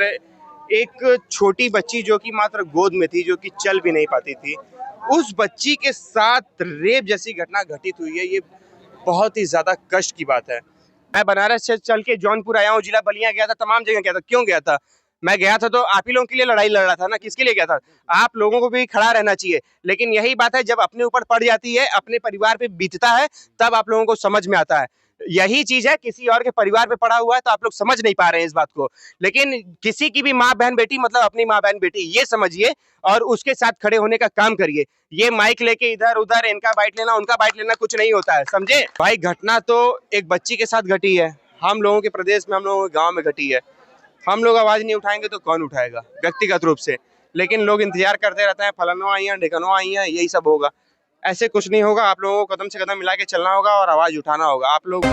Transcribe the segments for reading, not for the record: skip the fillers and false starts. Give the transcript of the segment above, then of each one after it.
एक छोटी बच्ची जो कि मात्र गोद में थी, जो कि चल भी नहीं पाती थी, उस बच्ची के साथ रेप जैसी घटना घटित हुई है। ये बहुत ही ज्यादा कष्ट की बात है। मैं बनारस से चल के जौनपुर आया हूँ, जिला बलिया गया था, तमाम जगह गया था। क्यों गया था? मैं गया था तो आप ही लोगों के लिए लड़ाई लड़ रहा था ना। किसके लिए गया था? आप लोगों को भी खड़ा रहना चाहिए। लेकिन यही बात है, जब अपने ऊपर पड़ जाती है, अपने परिवार पे बीतता है, तब आप लोगों को समझ में आता है। यही चीज है, किसी और के परिवार पे पड़ा हुआ है तो आप लोग समझ नहीं पा रहे हैं इस बात को। लेकिन किसी की भी माँ बहन बेटी मतलब अपनी माँ बहन बेटी, ये समझिए और उसके साथ खड़े होने का काम करिए। ये माइक लेके इधर उधर इनका बाइट लेना उनका बाइट लेना कुछ नहीं होता है, समझे भाई। घटना तो एक बच्ची के साथ घटी है, हम लोगों के प्रदेश में, हम लोगों के गाँव में घटी है। हम लोग आवाज नहीं उठाएंगे तो कौन उठाएगा व्यक्तिगत रूप से। लेकिन लोग इंतजार करते रहते हैं, फलाना आई है, ढिकनो आई है, यही सब होगा। ऐसे कुछ नहीं होगा। आप लोगों को कदम से कदम मिला के चलना होगा और आवाज उठाना होगा। आप लोग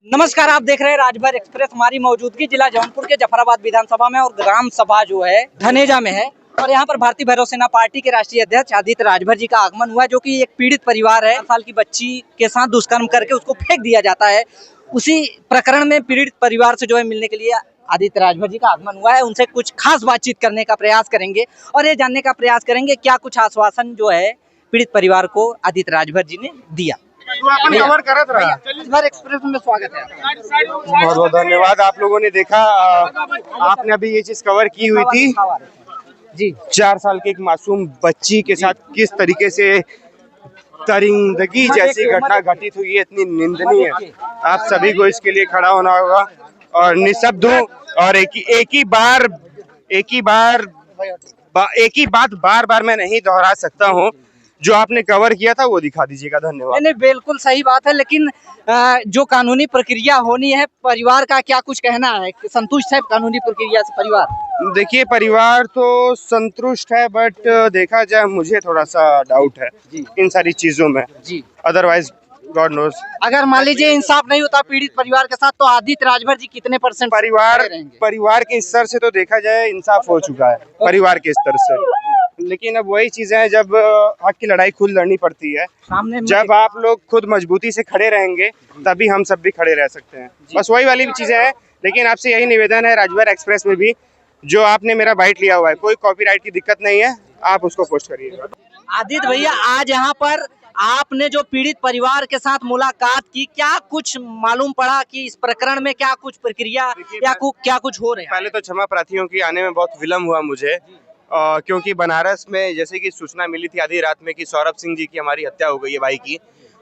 नमस्कार, आप देख रहे हैं राजभर एक्सप्रेस। हमारी मौजूदगी जिला जौनपुर के जफराबाद विधानसभा में और ग्राम सभा जो है धनेजा में है। और यहाँ पर भारतीय भैरव सेना पार्टी के राष्ट्रीय अध्यक्ष आदित्य राजभर जी का आगमन हुआ, जो कि एक पीड़ित परिवार है। 4 साल की बच्ची के साथ दुष्कर्म करके उसको फेंक दिया जाता है। उसी प्रकरण में पीड़ित परिवार से जो है मिलने के लिए आदित्य राजभर जी का आगमन हुआ है। उनसे कुछ खास बातचीत करने का प्रयास करेंगे और ये जानने का प्रयास करेंगे क्या कुछ आश्वासन जो है पीड़ित परिवार को आदित्य राजभर जी ने दिया। कवर करत रहा। राजभर एक्सप्रेस में स्वागत है। बहुत बहुत धन्यवाद। आप लोगों ने देखा, आपने अभी ये चीज कवर की हुई थी जी। 4 साल की एक मासूम बच्ची के साथ किस तरीके से दरिंदगी जैसी घटना घटित हुई है, इतनी निंदनीय है। आप सभी को इसके लिए खड़ा होना होगा और निःशब्द हूँ और एक ही बात बार बार मैं नहीं दोहरा सकता हूँ। जो आपने कवर किया था वो दिखा दीजिएगा। धन्यवाद। नहीं, बिल्कुल सही बात है। लेकिन जो कानूनी प्रक्रिया होनी है, परिवार का क्या कुछ कहना है? संतुष्ट है कानूनी प्रक्रिया से परिवार? देखिए, परिवार तो संतुष्ट है, बट देखा जाए मुझे थोड़ा सा डाउट है इन सारी चीजों में जी। Otherwise God knows. अगर मान लीजिए इंसाफ नहीं होता पीड़ित परिवार के साथ, तो आदित्य राजभर जी कितने % परिवार के स्तर से तो देखा जाए इंसाफ हो चुका है परिवार के स्तर से। लेकिन अब वही चीजें हैं, जब हक की लड़ाई खुद लड़नी पड़ती है, जब आप लोग खुद मजबूती से खड़े रहेंगे तभी हम सब भी खड़े रह सकते हैं। बस वही वाली चीजें हैं। लेकिन आपसे यही निवेदन है, राजभर एक्सप्रेस में भी जो आपने मेरा बाइट लिया हुआ है, कोई कॉपीराइट की दिक्कत नहीं है, आप उसको पोस्ट करिएगा। आदित्य भैया, आज यहाँ पर आपने जो पीड़ित परिवार के साथ मुलाकात की, क्या कुछ मालूम पड़ा कि इस प्रकरण में क्या कुछ प्रक्रिया या क्या कुछ हो रहा है? पहले तो क्षमा प्रार्थियों की आने में बहुत विलम्ब हुआ मुझे, क्योंकि बनारस में जैसे कि सूचना मिली थी आधी रात में कि सौरभ सिंह जी की हमारी हत्या हो गई है भाई की।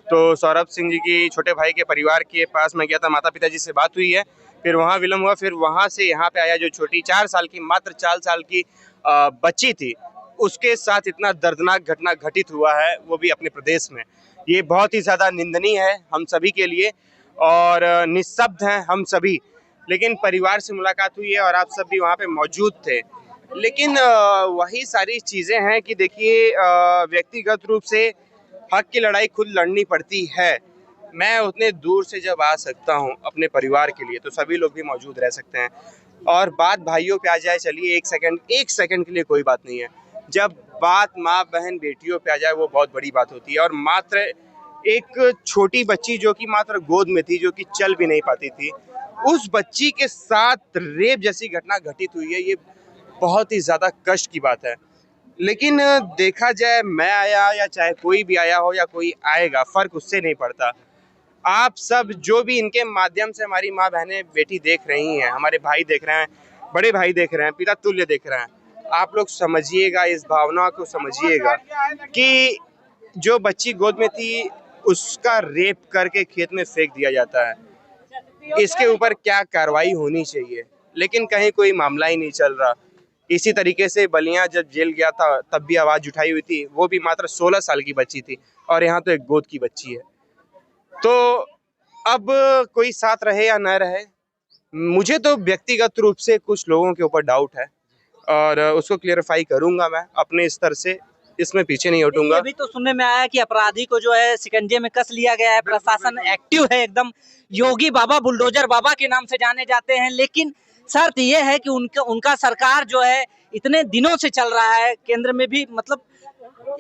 तो सौरभ सिंह जी की छोटे भाई के परिवार के पास मैं गया था, माता पिता जी से बात हुई है, फिर वहाँ विलम्ब हुआ, फिर वहाँ से यहाँ पे आया। जो छोटी 4 साल की, मात्र 4 साल की बच्ची थी, उसके साथ इतना दर्दनाक घटना घटित हुआ है, वो भी अपने प्रदेश में। ये बहुत ही ज़्यादा निंदनीय है हम सभी के लिए और निःशब्द हैं हम सभी। लेकिन परिवार से मुलाकात हुई है और आप सब भी वहाँ पे मौजूद थे। लेकिन वही सारी चीज़ें हैं कि देखिए, व्यक्तिगत रूप से हक की लड़ाई खुद लड़नी पड़ती है। मैं उतने दूर से जब आ सकता हूँ अपने परिवार के लिए, तो सभी लोग भी मौजूद रह सकते हैं। और बात भाइयों पे आ जाए, चलिए एक सेकंड के लिए कोई बात नहीं है। जब बात माँ बहन बेटियों पे आ जाए, वो बहुत बड़ी बात होती है। और मात्र एक छोटी बच्ची जो कि मात्र गोद में थी, जो कि चल भी नहीं पाती थी, उस बच्ची के साथ रेप जैसी घटना घटित हुई है। ये बहुत ही ज़्यादा कष्ट की बात है। लेकिन देखा जाए, मैं आया या चाहे कोई भी आया हो या कोई आएगा, फ़र्क उससे नहीं पड़ता। आप सब जो भी इनके माध्यम से हमारी माँ बहनें बेटी देख रही हैं, हमारे भाई देख रहे हैं, बड़े भाई देख रहे हैं, पिता तुल्य देख रहे हैं, आप लोग समझिएगा, इस भावना को समझिएगा कि जो बच्ची गोद में थी उसका रेप करके खेत में फेंक दिया जाता है। इसके ऊपर क्या कार्रवाई होनी चाहिए, लेकिन कहीं कोई मामला ही नहीं चल रहा। इसी तरीके से बलिया जब जेल गया था तब भी आवाज़ उठाई हुई थी, वो भी मात्र 16 साल की बच्ची थी, और यहाँ तो एक गोद की बच्ची है। तो अब कोई साथ रहे या न रहे, मुझे तो व्यक्तिगत रूप से कुछ लोगों के ऊपर डाउट है और उसको क्लियरिफाई करूंगा मैं अपने स्तर से, इसमें पीछे नहीं हटूंगा। अभी तो सुनने में आया कि अपराधी को जो है शिकंजे में कस लिया गया है, प्रशासन एक्टिव है एकदम। योगी बाबा, बुलडोजर बाबा के नाम से जाने जाते हैं। लेकिन शर्त यह है कि उनका सरकार जो है इतने दिनों से चल रहा है, केंद्र में भी मतलब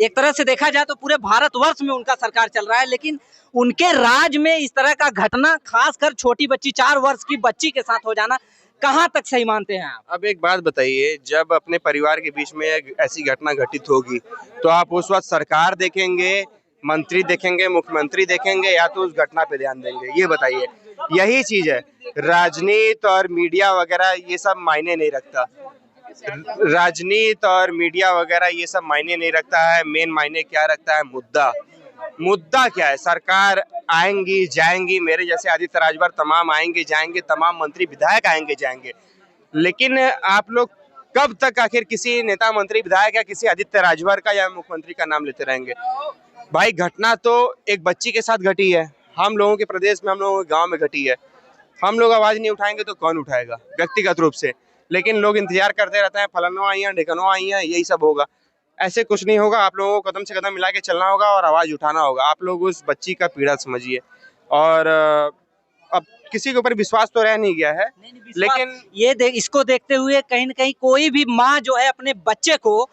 एक तरह से देखा जाए तो पूरे भारतवर्ष में उनका सरकार चल रहा है, लेकिन उनके राज में इस तरह का घटना, खासकर छोटी बच्ची 4 वर्ष की बच्ची के साथ हो जाना, कहाँ तक सही मानते हैं आप? अब एक बात बताइए, जब अपने परिवार के बीच में ऐसी घटना घटित होगी तो आप उस वक्त सरकार देखेंगे, मंत्री देखेंगे, मुख्यमंत्री देखेंगे, या तो उस घटना पे ध्यान देंगे? ये बताइए। यही चीज है, राजनीति और मीडिया वगैरह ये सब मायने नहीं रखता। राजनीति और मीडिया वगैरह ये सब मायने नहीं रखता है। मेन मायने क्या रखता है? मुद्दा क्या है? सरकार आएंगी जाएंगी, मेरे जैसे आदित्य राजभर तमाम आएंगे जाएंगे, तमाम मंत्री विधायक आएंगे जाएंगे, लेकिन आप लोग कब तक आखिर किसी नेता मंत्री विधायक या किसी आदित्य राजभर का या मुख्यमंत्री का नाम लेते रहेंगे? भाई घटना तो एक बच्ची के साथ घटी है, हम लोगों के प्रदेश में, हम लोगों के गांव में घटी है। हम लोग आवाज नहीं उठाएंगे तो कौन उठाएगा व्यक्तिगत रूप से? लेकिन लोग इंतजार करते रहते हैं, फलाना आई है, ढिकनो आई है, यही सब होगा। ऐसे कुछ नहीं होगा। आप लोगों को कदम से कदम मिला के चलना होगा और आवाज उठाना होगा। आप लोग उस बच्ची का पीड़ा समझिए। और अब किसी के ऊपर विश्वास तो रह नहीं गया है, लेकिन ये इसको देखते हुए कहीं न कहीं कोई भी माँ जो है अपने बच्चे को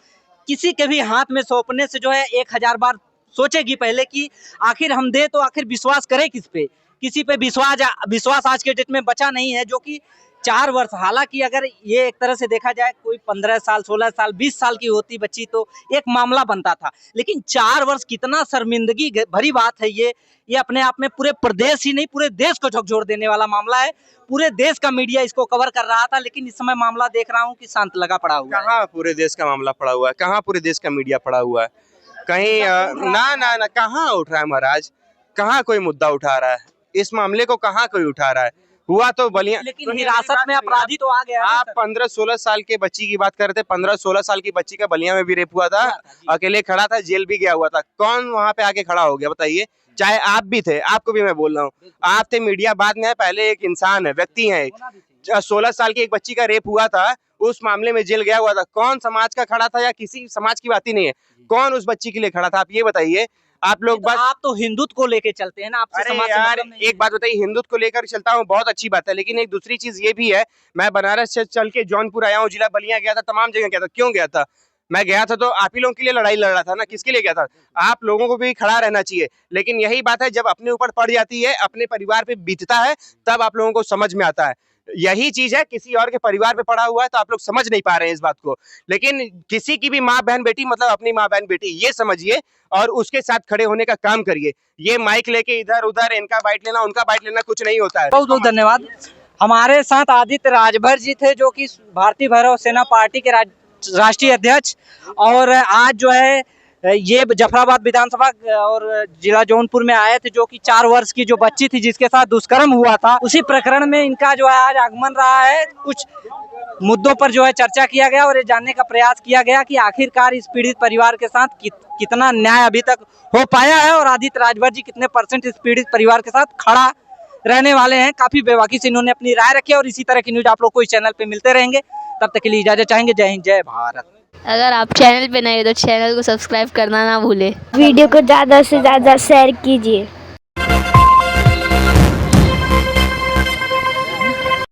किसी के भी हाथ में सौंपने से जो है 1000 बार सोचेगी पहले कि आखिर हम दे तो आखिर विश्वास करें किस पे? किसी पे विश्वास आज के डेट में बचा नहीं है, जो कि 4 वर्ष, हालांकि अगर ये एक तरह से देखा जाए कोई 15 साल, 16 साल, 20 साल की होती बच्ची तो एक मामला बनता था, लेकिन 4 वर्ष कितना शर्मिंदगी भरी बात है। ये अपने आप में पूरे प्रदेश ही नहीं पूरे देश को झकझोर देने वाला मामला है। पूरे देश का मीडिया इसको कवर कर रहा था, लेकिन इस समय मामला देख रहा हूँ कि शांत लगा पड़ा हुआ है। कहाँ पूरे देश का मामला पड़ा हुआ है? कहाँ पूरे देश का मीडिया पड़ा हुआ है? कहीं ना कहाँ उठ रहा है महाराज? कहाँ कोई मुद्दा उठा रहा है? इस मामले को कहाँ कोई उठा रहा है? हुआ तो बलिया, लेकिन हिरासत में अपराधी तो आ गया। आप 15-16 साल के बच्ची की बात कर रहे थे। 15-16 साल की बच्ची का बलिया में भी रेप हुआ था, अकेले खड़ा था, जेल भी गया हुआ था। कौन वहां पे आके खड़ा हो गया बताइए? चाहे आप भी थे, आपको भी मैं बोल रहा हूँ, आप थे, मीडिया बाद में है, पहले एक इंसान है, व्यक्ति है। 16 साल की एक बच्ची का रेप हुआ था, उस मामले में जेल गया हुआ था। कौन समाज का खड़ा था? या किसी समाज की बात ही नहीं है, कौन उस बच्ची के लिए खड़ा था? आप ये बताइए। आप लोग बस, आप तो हिंदुत्व को लेके चलते हैं ना, आपसे अरे समाज से यार मतलब नहीं एक बात बताइए, हिंदुत्व को लेकर चलता हूँ, बहुत अच्छी बात है, लेकिन एक दूसरी चीज ये भी है, मैं बनारस से चल के जौनपुर आया हूँ, जिला बलिया गया था, तमाम जगह गया था। क्यों गया था? मैं गया था तो आप ही लोगों के लिए लड़ाई लड़ रहा था ना, किसके लिए गया था? आप लोगों को भी खड़ा रहना चाहिए। लेकिन यही बात है, जब अपने ऊपर पड़ जाती है, अपने परिवार पे बीतता है, तब आप लोगों को समझ में आता है। यही चीज है, किसी और के परिवार पे पड़ा हुआ है तो आप लोग समझ नहीं पा रहे हैं इस बात को। लेकिन किसी की भी माँ बहन बेटी मतलब अपनी माँ बहन बेटी, ये समझिए और उसके साथ खड़े होने का काम करिए। ये माइक लेके इधर उधर इनका बाइट लेना उनका बाइट लेना कुछ नहीं होता है। बहुत बहुत धन्यवाद। हमारे साथ आदित्य राजभर जी थे, जो कि भारतीय भैरव सेना पार्टी के राष्ट्रीय अध्यक्ष, और आज जो है ये जफराबाद विधानसभा और जिला जौनपुर में आए थे, जो कि 4 वर्ष की जो बच्ची थी जिसके साथ दुष्कर्म हुआ था, उसी प्रकरण में इनका जो है आज आगमन रहा है। कुछ मुद्दों पर जो है चर्चा किया गया और ये जानने का प्रयास किया गया कि आखिरकार इस पीड़ित परिवार के साथ कितना न्याय अभी तक हो पाया है और आदित्य राजभर जी कितने % इस पीड़ित परिवार के साथ खड़ा रहने वाले हैं। काफी बेबाकी से इन्होंने अपनी राय रखी और इसी तरह की न्यूज आप लोग को इस चैनल पे मिलते रहेंगे। तब तक के लिए इजाजत चाहेंगे। जय हिंद, जय भारत। अगर आप चैनल पे नए हो तो चैनल को सब्सक्राइब करना ना भूले। वीडियो को ज़्यादा से ज़्यादा शेयर कीजिए।